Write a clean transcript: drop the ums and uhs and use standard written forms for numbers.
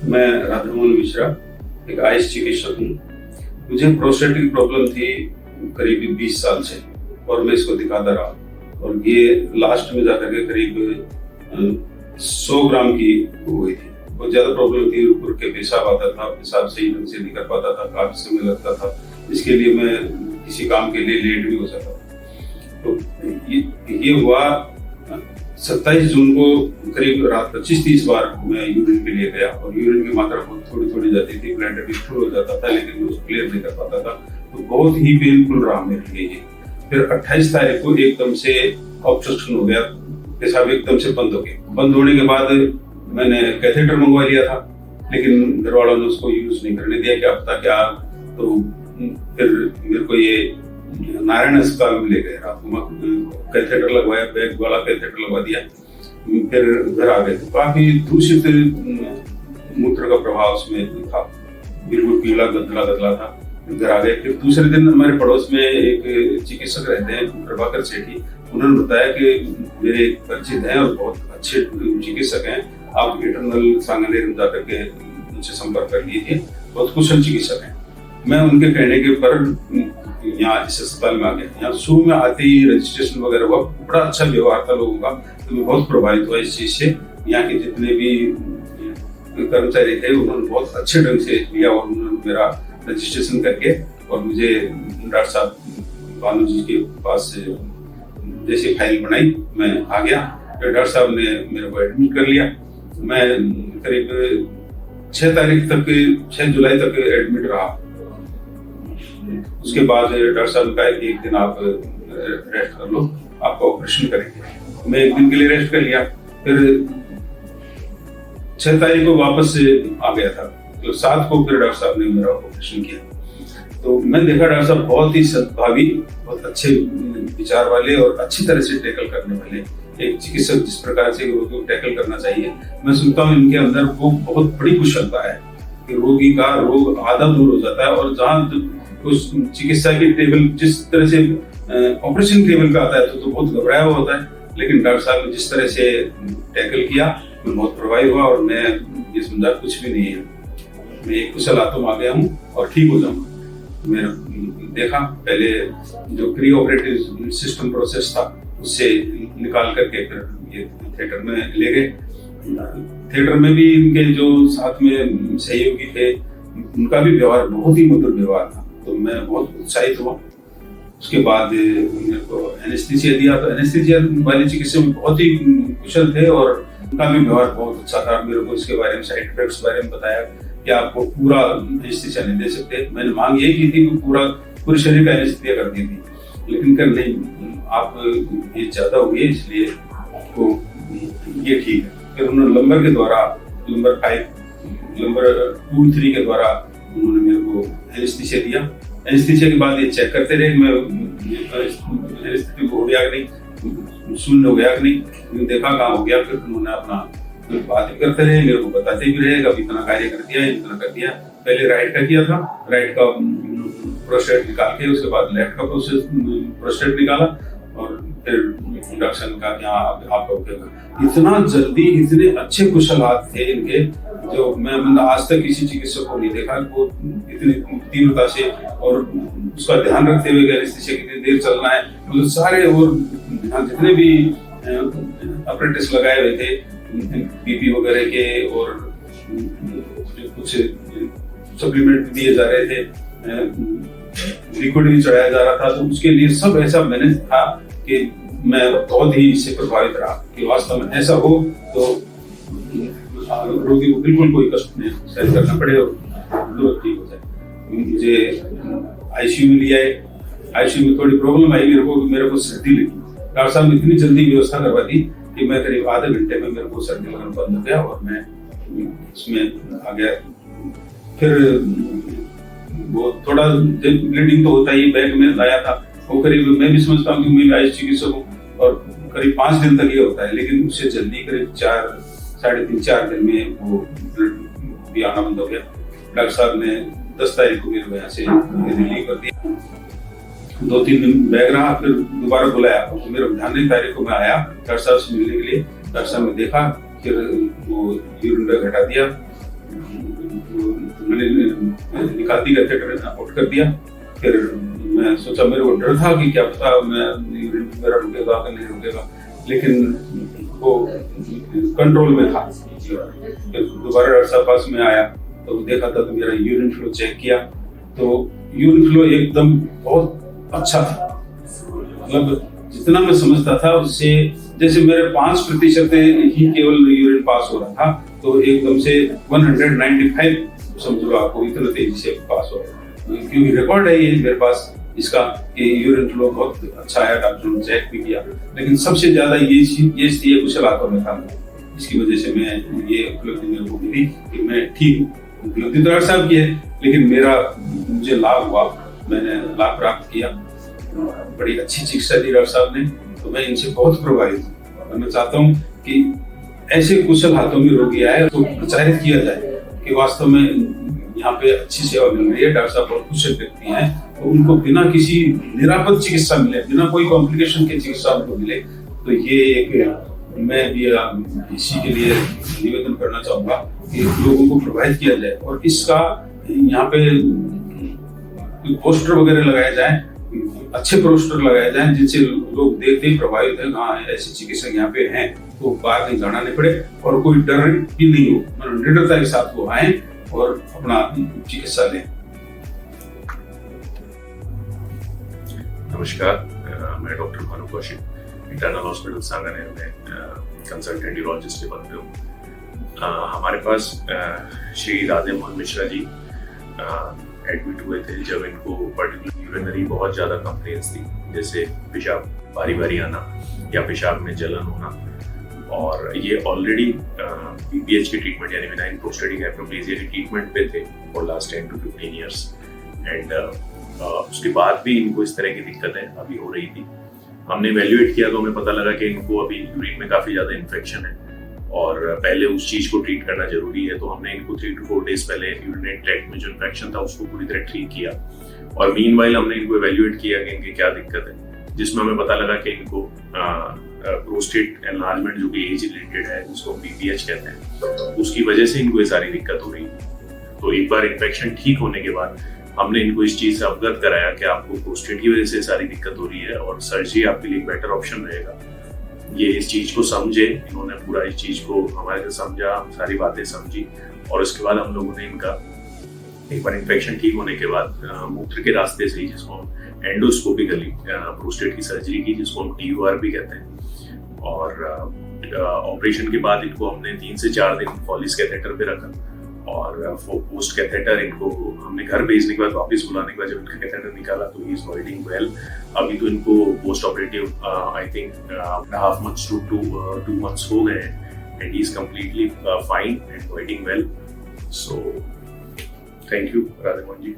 मैं राधामोहन मिश्रा, एक आयुष चिकित्सक हूँ। मुझे प्रोस्टेटिक प्रॉब्लम थी करीब 20 साल से और मैं इसको दिखाता रहा और ये लास्ट में जाकर के करीब 100 ग्राम की हो गई थी। बहुत ज्यादा प्रॉब्लम थी, उड़ के पेशाब आता था, पेशाब सही ढंग से नहीं कर पाता था, काफी समय लगता था, इसके लिए मैं किसी काम के लिए लेट भी हो जाता था। तो ये हुआ 27 जून को करीब रात 25-30 बार मैं यूरिन के लिए गया और यूरिन की मात्रा थोड़ी थोड़ी जाती थी, ब्लैडर भी फुल हो जाता था, लेकिन मैं उसको क्लियर नहीं कर पाता था। तो बहुत ही पेनफुल रहा मेरे लिए ये। फिर 28 तारीख को एकदम से ऑब्स्ट्रक्शन हो गया, पेशाब एकदम से बंद हो गया। बंद होने के बाद मैंने कैथेटर मंगवा लिया था, लेकिन घर वालों ने उसको यूज नहीं करने दिया, क्या पता क्या। तो फिर मेरे को ये नारायण अस्पताल में ले गए, रात को कैथेटर लगवाया, बैग वाला कैथेटर लगवा दिया। फिर घर आ गए, तो काफी दूषित मूत्र का प्रभाव उसमें था, बिल्कुल पीला गदला गदला था। घर आ गए। फिर दूसरे दिन हमारे पड़ोस में एक चिकित्सक रहते हैं, प्रभाकर सेठी, उन्होंने बताया कि मेरे परिचित हैं और बहुत अच्छे चिकित्सक हैं, आप इटर्नल सांगनेर में जाकर के उनसे संपर्क कर लीजिए, बहुत कुशल चिकित्सक हैं। मैं उनके कहने के पर यहाँ इस अस्पताल में आ गया। यहाँ शुरू में आते ही रजिस्ट्रेशन वगैरह हुआ, बड़ा अच्छा व्यवहार था लोगों का, तो मैं बहुत प्रभावित हुआ इस चीज से। यहाँ के जितने भी कर्मचारी थे उन्होंने बहुत अच्छे ढंग से लिया और उन्होंने मेरा रजिस्ट्रेशन करके और मुझे डॉक्टर साहब भानु जी के पास जैसे फाइल बनाई, मैं आ गया। फिर डॉक्टर साहब ने मेरे को एडमिट कर लिया। मैं करीब 6 जुलाई तक एडमिट रहा। उसके बाद डॉक्टर साहब ने कहा कि एक दिन आप रेस्ट कर लो, आपका ऑपरेशन करेंगे। मैं एक दिन के लिए रेस्ट कर लिया। फिर 6 तारीख को वापस आ गया था, तो 7 को फिर डॉक्टर साहब ने मेरा ऑपरेशन किया। तो मैं देखा डॉक्टर साहब बहुत ही सद्भावी, बहुत अच्छे विचार वाले और अच्छी तरह से टैकल करने वाले। एक चिकित्सक जिस प्रकार से रोगी को टैकल करना चाहिए, मैं सुनता हूँ इनके अंदर वो बहुत बड़ी कुशलता है कि रोगी का रोग आधा दूर हो जाता है। और जहाँ उस चिकित्सा की टेबल जिस तरह से ऑपरेशन टेबल का आता है तो बहुत घबराया हुआ होता है, लेकिन डॉक्टर साहब ने जिस तरह से टैकल किया, मैं बहुत प्रभावित हुआ और मैं ये समझा कुछ भी नहीं है, मैं एक कुशल आत्मा आ गया हूँ और ठीक हो जाऊंगा। मैंने देखा पहले जो प्री ऑपरेटिव सिस्टम प्रोसेस था उससे निकाल करके फिर ये थिएटर में ले गए। थिएटर में भी इनके जो साथ में सहयोगी थे उनका भी व्यवहार बहुत ही मधुर व्यवहार था, तो मैं बहुत उत्साहित हुआ। उसके बाद मेरे को एनेस्थीसिया दिया, तो एनेस्थीसिया वाले चिकित्सक बहुत ही कुशल थे और उनका भी व्यवहार बहुत अच्छा था। मेरे को इसके बारे में साइड इफेक्ट्स के बारे में बताया कि आपको पूरा एनेस्थीसिया नहीं दे सकते। मैंने मांग यही की थी कि पूरे शरीर का एनेस्थीसिया कर दी थी, लेकिन कर नहीं, आप ये ज्यादा हुई है इसलिए आपको ये ठीक है। फिर उन्होंने लंबर के द्वारा लंबर 2-3 के द्वारा उन्होंने मेरे को एनेस्थीसिया दिया। एनेस्थीसिया के बाद ये चेक करते रहे मैं एनेस्थीसिया हो गया कि नहीं, शून्य हो गया कि नहीं, देखा कहाँ हो गया। फिर उन्होंने अपना बात भी करते रहे, मेरे को बताते भी रहे कभी इतना कार्य कर दिया, इतना कर दिया। पहले राइट का किया था, राइट का प्रोस्टेट निकाल के उसके बाद लेफ्ट का प्रोस्टेट निकाला और फिर इंडक्शन का यहाँ आपका उपयोग। इतना जल्दी, इतने अच्छे कुशल हाथ थे इनके, जो मैं आज तक किसी चिकित्सक को नहीं देखा वो इतनी तीव्रता से और उसका ध्यान रखते हुए एनेस्थीसिया कितनी देर चलना है, मतलब सारे और जितने भी अपरेटिस लगाए हुए थे बीपी वगैरह के और कुछ सप्लीमेंट दिए जा रहे थे, लिक्विड भी चढ़ाया जा रहा था, तो उसके लिए सब ऐसा मैनेज था कि मैं बहुत ही इससे प्रभावित रहा कि वास्तव में ऐसा हो तो रोगी को बिल्कुल कोई कष्ट नहीं सहन करना पड़े और तुरंत ठीक हो जाए। मुझे आईसीयू में लिया है, आईसीयू में थोड़ी प्रॉब्लम आई, मेरे को सर्दी लगी। डॉक्टर साहब ने इतनी जल्दी व्यवस्था करवा दी कि मैं करीब आधे घंटे में मेरे को सर्दी लगना बंद हो गया और मैं उसमें आ गया। फिर वो थोड़ा ब्लीडिंग तो होता ही, बैग में लाया था वो करीब, मैं भी समझता हूँ कि मैं आयुष चिकित्सक हूँ और करीब 5 दिन तक ये होता है, लेकिन उससे जल्दी करीब 3-4 दिन में वो ब्लड भी आना बंद हो गया। डॉक्टर साहब ने 10 तारीख को मेरे को यहाँ से रिलीव कर दिया। 2-3 दिन बैग रहा, फिर दोबारा बुलाया, मेरे 19 तारीख को मैं आया डॉक्टर साहब से मिलने के लिए। डॉक्टर साहब ने देखा, फिर वो यूरिन बैग हटा दिया, मैंने निकाती कैथेटर अबॉर्ट कर दिया। फिर मैं सोचा, मेरे को डर था कि क्या पता मैं यूरिन मेरा रुकेगा कि नहीं रुकेगा, लेकिन वो कंट्रोल में था। फिर दोबारा डॉक्टर साहब पास में आया तो देखा था, तो मेरा यूरिन फ्लो चेक किया तो यूरिन फ्लो एकदम बहुत अच्छा था। मतलब जितना मैं समझता था उससे, जैसे मेरे 5% ही केवल यूरिन पास हो रहा था, तो एकदम से 195 समझ लो आपको, इतना तेजी से पास हो रहा है। क्योंकि रिकॉर्ड है ये मेरे पास इसका कि यूरिन फ्लो बहुत अच्छा है, डॉक्टर ने चेक भी किया। लेकिन सबसे ज्यादा ये कुशल हाथों में था, इसकी वजह से मैं ये उपलब्धि मेरे को मिली कि मैं ठीक हूँ। उपलब्धि तो डॉक्टर साहब की है, लेकिन मुझे लाभ हुआ, मैंने लाभ प्राप्त किया। बड़ी अच्छी चिकित्सा दी डॉक्टर साहब ने, तो मैं इनसे बहुत प्रभावित हूँ। और मैं चाहता हूँ कि ऐसे कुशल हाथों में रोगी आए तो प्रचारित किया जाए कि वास्तव में यहाँ पे अच्छी सेवा मिल रही है, डॉक्टर साहब बहुत कुशल व्यक्ति हैं, तो उनको बिना किसी निरापद चिकित्सा मिले, बिना कोई कॉम्प्लिकेशन के चिकित्सा उनको मिले। तो ये एक मैं भी इसी के लिए निवेदन करना चाहूंगा कि लोगों को प्रभावित किया जाए और इसका यहाँ पे पोस्टर वगैरह लगाए जाए, अच्छे पोस्टर लगाए जाए जिनसे लोग देखते ही प्रभावित है, हाँ ऐसे चिकित्सक यहाँ पे हैं, तो बाहर नहीं जाना नहीं पड़े और कोई डर भी नहीं हो, मतलब निडरता के साथ वो आए और अपना चिकित्सा लें। नमस्कार, मैं doctor Bhanu Kaushik, internal hospital Sanganer में कंसल्टेंट यूरोलॉजिस्ट के पद पे हूँ। हमारे पास श्री राधे मोहन मिश्रा जी एडमिट हुए थे जब इनको पर्टिकुलर यूरिनरी बहुत ज़्यादा कंप्लेंट्स थी, जैसे पेशाब बारी बारी आना या पेशाब में जलन होना। और ये ऑलरेडी BPH की ट्रीटमेंट यानी बिनाइन प्रोस्टेटिक हाइपरप्लेजिया की ट्रीटमेंट पे थे for last 10 to 15 years. And उसके बाद भी इनको इस तरह की दिक्कतें अभी हो रही थी। हमने इवैल्यूएट किया तो हमें पता लगा कि इनको अभी यूरिन में काफ़ी ज़्यादा इन्फेक्शन है और पहले उस चीज़ को ट्रीट करना जरूरी है। तो हमने इनको 3 to 4 डेज पहले यूरिनरी ट्रैक्ट में जो इन्फेक्शन था उसको पूरी तरह ठीक किया और मीनवाइल हमने इनको इवैल्यूएट किया कि इनकी क्या दिक्कत है, जिसमें हमें पता लगा कि इनको प्रोस्टेट एनलार्जमेंट जो कि एज रिलेटेड है, जिसको BPH कहते हैं, उसकी वजह से इनको ये सारी दिक्कत हो रही है। तो एक बार इन्फेक्शन ठीक होने के बाद हमने इनको इस चीज़ से अवगत कराया कि आपको प्रोस्टेट की वजह से सारी दिक्कत हो रही है और सर्जरी आपके लिए एक बेटर ऑप्शन रहेगा। ये इस चीज़ को समझे, इन्होंने पूरा इस चीज़ को हमारे से समझा, सारी बातें समझी और उसके बाद हम लोगों ने इनका एक बार इन्फेक्शन ठीक होने के बाद मूत्र के रास्ते से, जिसको हम एंडोस्कोपिकली प्रोस्टेट की सर्जरी की, जिसको हम TUR भी कहते हैं। और ऑपरेशन के बाद इनको हमने 3 से 4 दिन फॉलिस कैथेटर पे रखा और पोस्ट कैथेटर इनको हमने घर भेजने के बाद, वापस बुलाने के बाद जब इनका कैथेटर निकाला तो ही इज वॉइडिंग वेल। अभी तो इनको post operative I think 1.5 months to 2 months हो गए हैं and he is completely fine and voiding well. So thank you Radhe Mohan ji.